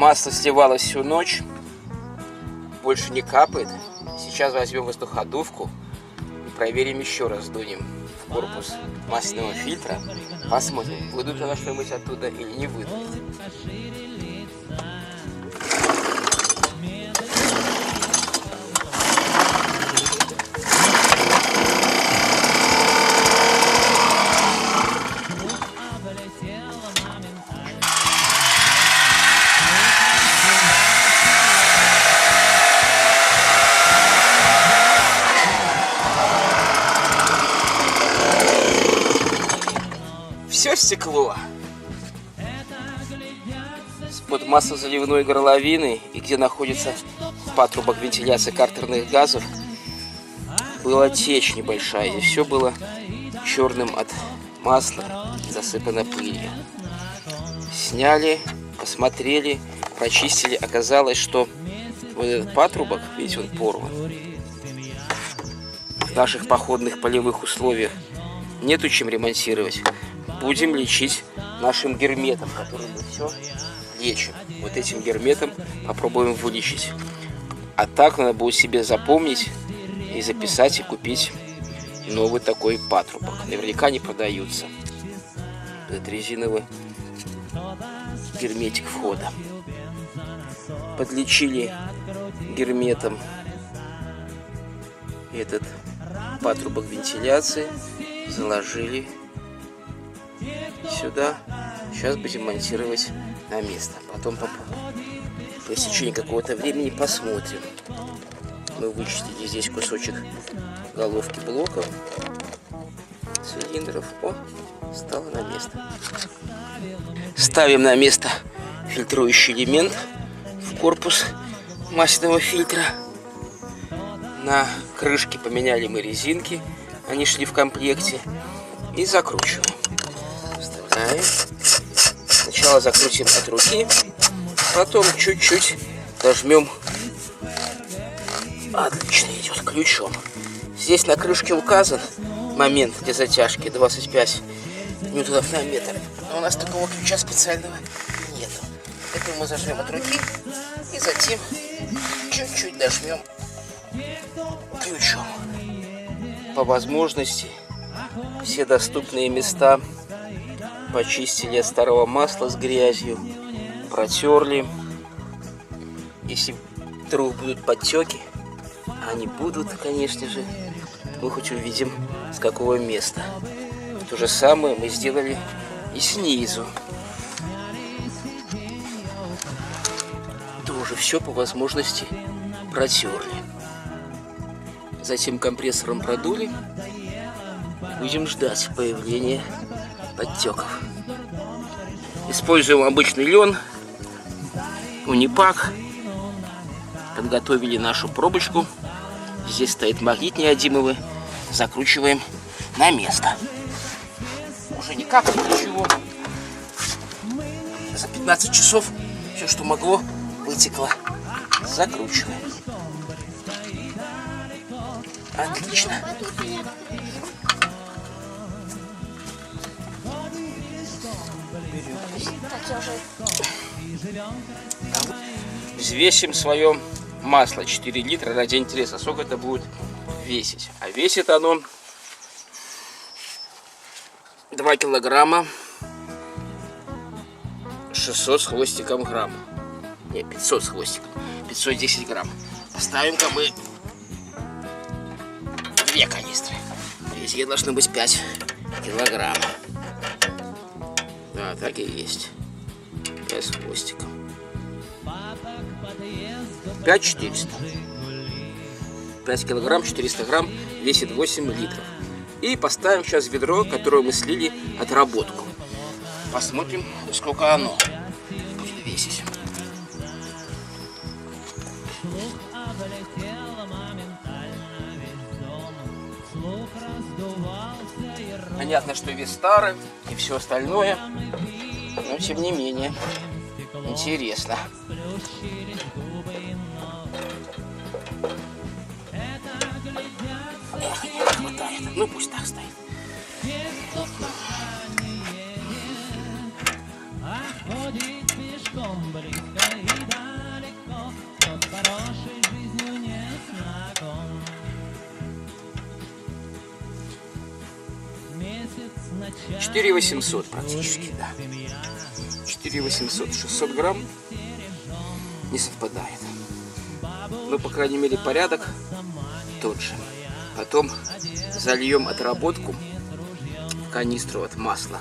Масло сливалось всю ночь, больше не капает. Сейчас возьмем воздуходувку и проверим еще раз, дунем в корпус масляного фильтра. Посмотрим, выйдут ли что-нибудь оттуда или не выйдут. Все стекло под маслозаливной горловиной, и где находится патрубок вентиляции картерных газов, была течь небольшая, и все было черным от масла, засыпано пылью. Сняли, посмотрели, прочистили. Оказалось, что вот этот патрубок, видите, он порван. В наших походных полевых условиях нету чем ремонтировать. Будем лечить нашим герметом, который мы все лечим. Вот этим герметом попробуем вылечить. А так надо будет себе запомнить и записать, и купить новый такой патрубок. Наверняка не продаются. Этот резиновый герметик входа. Подлечили герметом этот патрубок вентиляции, заложили сюда. Сейчас будем монтировать на место. Потом по истечении какого-то времени посмотрим. Мы вычистили здесь кусочек головки блока цилиндров. О, стало на место. Ставим на место фильтрующий элемент в корпус масляного фильтра. На крышке поменяли мы резинки, они шли в комплекте. И закручиваем. Вставляем. Сначала закрутим от руки, потом чуть-чуть дожмем. Отлично идет ключом. Здесь на крышке указан момент для затяжки 25 ньютонов на метр. Но у нас такого ключа специального нет. Поэтому мы зажмем от руки и затем чуть-чуть дожмем ключом. По возможности все доступные места почистили от старого масла с грязью, протерли. Если вдруг будут подтеки, они будут, конечно же, мы хоть увидим, с какого места. То же самое мы сделали и снизу. Тоже все по возможности протерли. Затем компрессором продули. Будем ждать появления подтеков. Используем обычный лен, унипак. Подготовили нашу пробочку. Здесь стоит магнит неодимовый. Закручиваем на место. Уже не капает ничего. За 15 часов все, что могло, вытекло. Закручиваем. Отлично. Взвесим свое масло 4 литра ради интереса. Сколько это будет весить? А весит оно 2 килограмма 600 с хвостиком грамм. Не, 500 с хвостиком. 510 грамм. Поставим-ка мы 2 канистры. Весить должно быть 5 килограмм. Да, так и есть. 5 с хвостиком. 5400. 5 килограмм 400 грамм весит 8 литров. И поставим сейчас ведро, которое мы слили отработку. Посмотрим, сколько оно будет весить. Понятно, что вес старый и все остальное, но тем не менее интересно. Эх, не хватает. Ну пусть так стоит. $4800 практически, да. 4800, 600 грамм не совпадает. Но, по крайней мере, порядок тот же. Потом зальем отработку в канистру от масла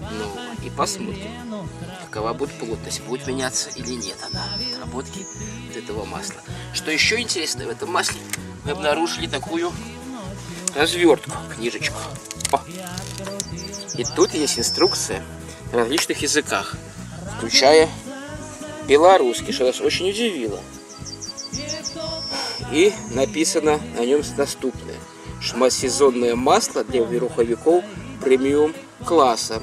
нового и посмотрим, какова будет плотность, будет меняться или нет она, отработки от этого масла. Что еще интересно, в этом масле мы обнаружили такую развертку, книжечку. О! И тут есть инструкция на различных языках, включая белорусский, что нас очень удивило. И написано на нем наступное: сезонное масло для верховиков премиум класса.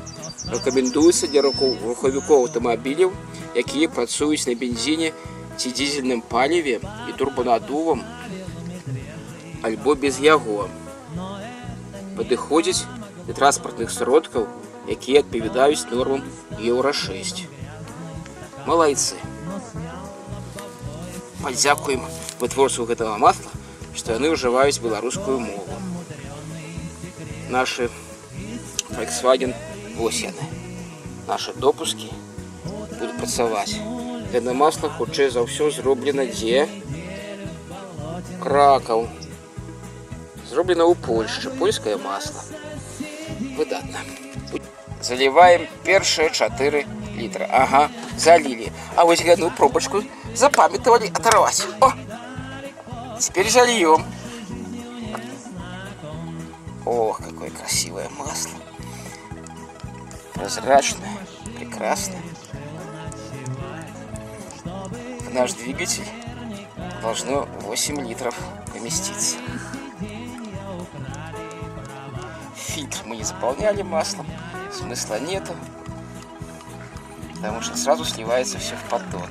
Рекомендуется для руховиков автомобилів, які працюють на бензине, дизельном паливе и турбонаддувом, або без яго. Підходить для транспортних сродків, які відповідають нормам Євро 6. Молодці. Подякуємо витворцю этого масла, что они уживают белорусскую мову. Наши Volkswagen Восьяны, наши допуски будут працаваць. Гэта масло хутчэй за ўсё зроблена дзе? Кракаў. Зроблено у Польши. Польское масло. Выдатно. Заливаем первые 4 литра. Ага, залили. А вот одну пробочку запамятовали оторвать. О! Теперь зальем. Ох, какое красивое масло. Прозрачное, прекрасное. В наш двигатель должно 8 литров поместиться. Фильтр мы не заполняли маслом, смысла нету, потому что сразу сливается все в поддон.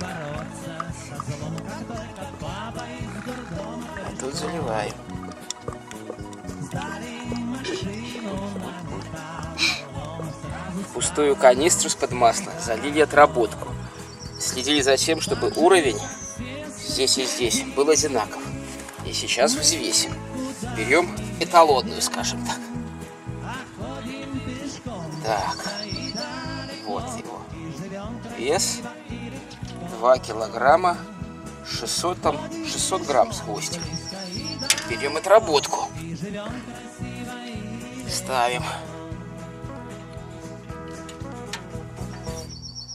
А тут заливаем. Пустую канистру из-под масла залили отработку. Следили за тем, чтобы уровень здесь и здесь был одинаков. И сейчас взвесим. Берем эталонную, скажем так. Так, вот его вес, 2 килограмма, 600 грамм с хвостиком. Берем отработку, ставим.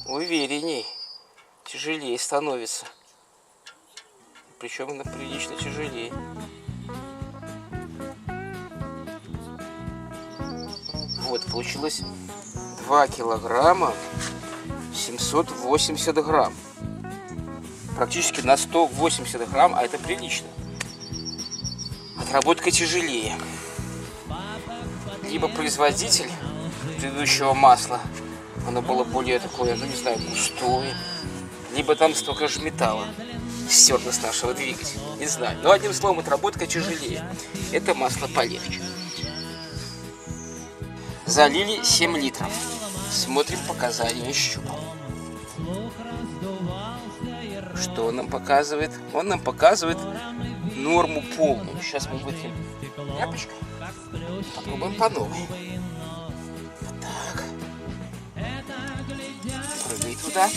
Уверенней, тяжелее становится, причем она прилично тяжелее. Вот, получилось 2 килограмма 780 грамм. Практически на 180 грамм, а это прилично. Отработка тяжелее. Либо производитель предыдущего масла, оно было более такое, ну не знаю, густое. Либо там столько же металла стерто с нашего двигателя. Не знаю. Но одним словом, отработка тяжелее. Это масло полегче. Залили 7 литров. Смотрим показания щупа. Что он нам показывает? Он нам показывает норму полную. Сейчас мы вытрем тряпочкой. Попробуем по новой. Так. Прыгай туда.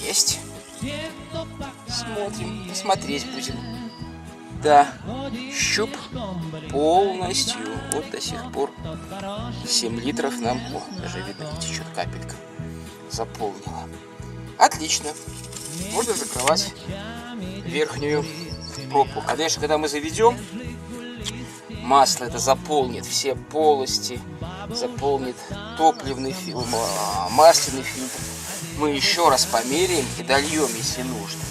Есть. Смотрим. Смотреть будем. Да, щуп полностью, вот до сих пор 7 литров нам, о, даже видно, не течет капелька, заполнила. Отлично, можно закрывать верхнюю пробку. Конечно, когда мы заведем, масло это заполнит все полости, заполнит топливный фильтр, масляный фильтр. Мы еще раз померяем и дольем, если нужно.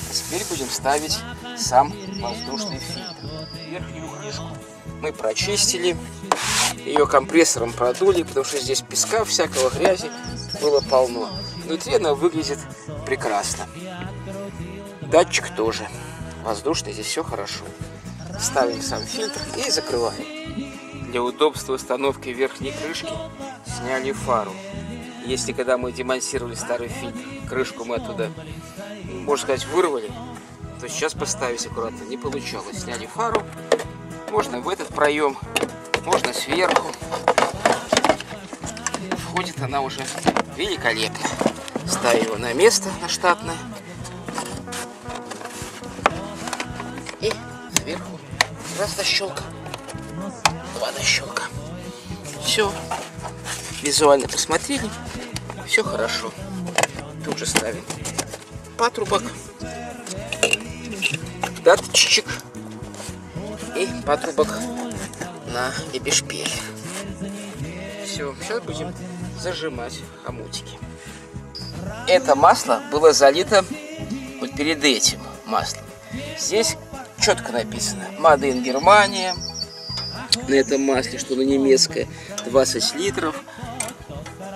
А теперь будем ставить сам воздушный фильтр. Верхнюю крышку мы прочистили, ее компрессором продули, потому что здесь песка, всякого грязи было полно. Внутри она выглядит прекрасно. Датчик тоже воздушный, здесь все хорошо. Ставим сам фильтр и закрываем. Для удобства установки верхней крышки сняли фару. Если когда мы демонтировали старый фильтр, крышку мы оттуда, можно сказать, вырвали, то сейчас поставить аккуратно не получалось. Сняли фару. Можно в этот проем, можно сверху. Входит она уже великолепно. Ставим его на место, на штатное. И сверху раз защелка, два защелка. Все. Визуально посмотрели. Все хорошо. Тут же ставим патрубок, датчик и патрубок на эпишпель. Все, сейчас будем зажимать хомутики. Это масло было залито вот перед этим маслом. Здесь четко написано Made in Германия. На этом масле, что на немецкое, 20 литров.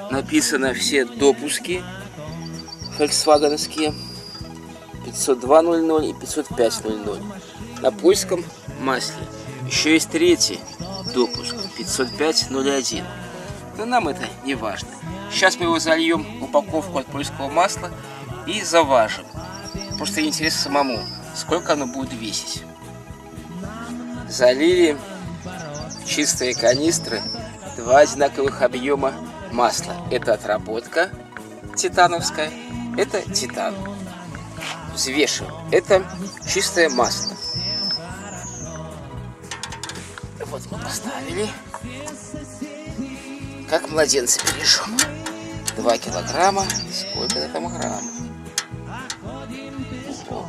Написано все допуски фольксвагеновские 502.00 и 505.00. На польском масле еще есть третий допуск 505.01. Но нам это не важно. Сейчас мы его зальем в упаковку от польского масла и заважим. Просто интересно самому, сколько оно будет весить. Залили в чистые канистры 2 одинаковых объема масла. Это отработка титановская, это титан. Взвешиваем. Это чистое масло. Вот мы поставили. Как младенца бережем. 2 килограмма. Сколько это там грамм? Ого.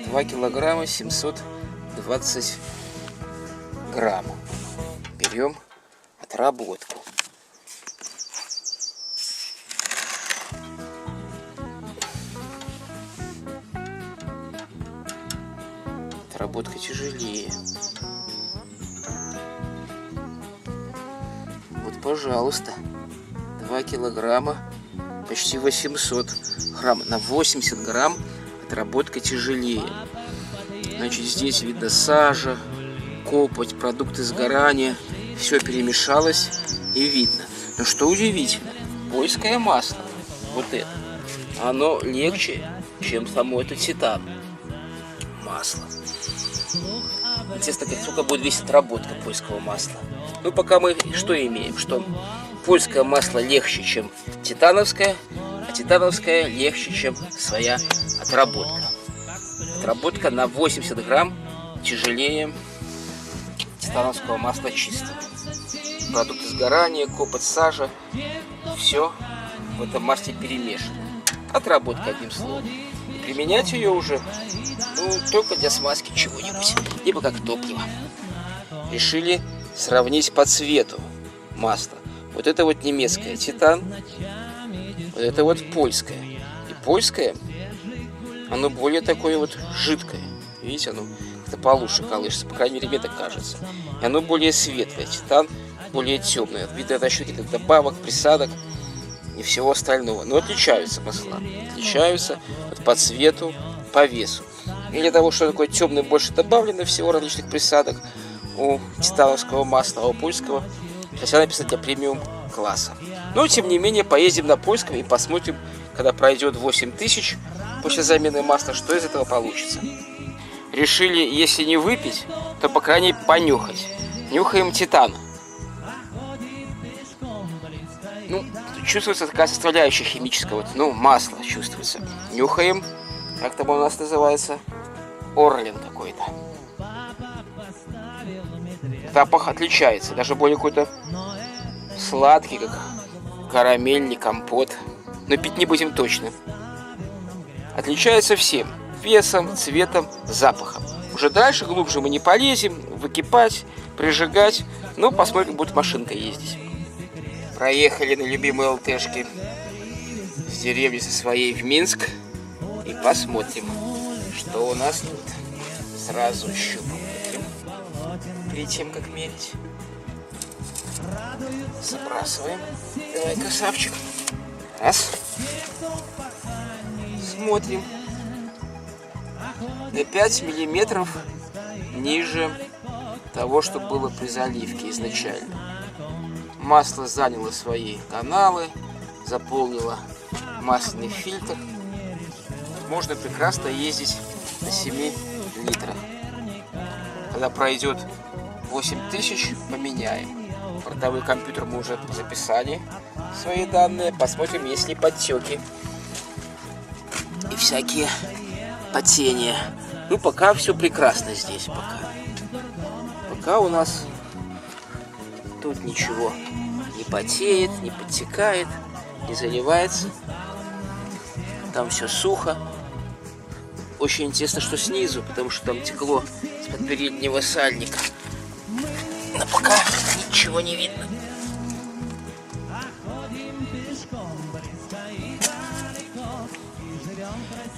Два килограмма 720 грамм. Берем отработку. Отработка тяжелее. Вот, пожалуйста, 2 килограмма, почти 800 грамм. На 80 грамм отработка тяжелее. Значит, здесь видно сажа, копоть, продукты сгорания. Все перемешалось и видно. Но что удивительно, польское масло, вот это, оно легче, чем само это титан масло. Интересно, сколько будет весить отработка польского масла. Ну, пока мы что имеем? Что польское масло легче, чем титановское, а титановское легче, чем своя отработка. Отработка на 80 грамм тяжелее титановского масла чистого. Продукты сгорания, копоть, сажа, все в этом масле перемешано. Отработка, одним словом. И применять ее уже, ну, только для смазки чего-нибудь, либо как топливо. Решили сравнить по цвету масло. Вот это вот немецкое титан, вот это вот польское. И польское, оно более такое вот жидкое. Видите, оно как-то получше колышется, по крайней мере, мне так кажется. И оно более светлое, титан более темное. Видно за счет каких-то добавок, присадок и всего остального. Но отличаются масла. Отличаются вот по цвету, по весу. И для того, что такое темное, больше добавлено всего различных присадок у титановского масла, а у польского хотя написано для премиум класса. Но, тем не менее, поездим на польском и посмотрим, когда пройдет 8000 после замены масла, что из этого получится. Решили, если не выпить, то, по крайней мере, понюхать. Нюхаем титан. Ну, чувствуется такая составляющая химическая, вот, ну, масло чувствуется. Нюхаем, как там у нас называется, орлин какой-то. Запах отличается, даже более какой-то сладкий, как карамельный компот. Но пить не будем точно. Отличается всем: весом, цветом, запахом. Уже дальше, глубже мы не полезем, выкипать, прижигать. Ну, посмотрим, будет машинка ездить. Проехали на любимой ЛТшке с деревни со своей в Минск. И посмотрим, что у нас тут. Сразу щупаем. Перед тем, как мерить. Забрасываем. Давай, красавчик. Раз. Смотрим. На 5 миллиметров ниже того, что было при заливке изначально. Масло заняло свои каналы, заполнило масляный фильтр. Можно прекрасно ездить на 7 литрах. Когда пройдет 8000, поменяем. Бортовой компьютер мы уже записали свои данные. Посмотрим, есть ли подтеки и всякие потения. Ну, пока все прекрасно здесь. Пока у нас тут ничего не потеет, не подтекает, не заливается. Там все сухо. Очень интересно, что снизу, потому что там текло из-под переднего сальника. Но пока ничего не видно.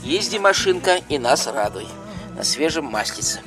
Езди, машинка, и нас радуй на свежем маслице.